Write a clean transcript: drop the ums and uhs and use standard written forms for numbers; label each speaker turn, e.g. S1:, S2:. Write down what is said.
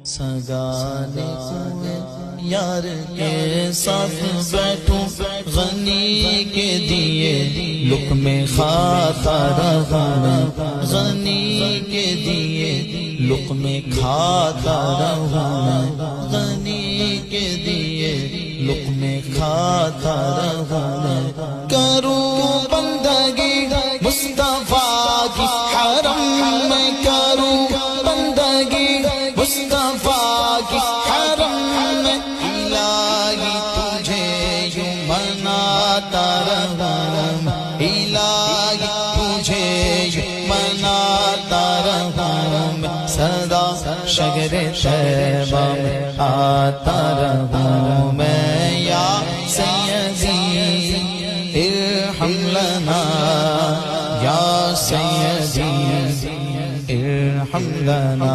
S1: سگانے کوئے یار کے ساتھ بیٹھوں غنی کے دیے لقمے کھاتا رہوں غنی کے دیے لقمے کھاتا رہوں غنی کے دیے لقمے کھاتا رہوں کروں بندگی مصطفیٰ کی حرم میں کروں بندگی مصطفیٰ کی حرم میں الہی تجھے یوں مناتا رہوں الہی تجھے یوں مناتا رہوں سدا شجر طیبہ میں آتا رہوں میں یا سیدی ارحم لنا یا سیدی ارحم لنا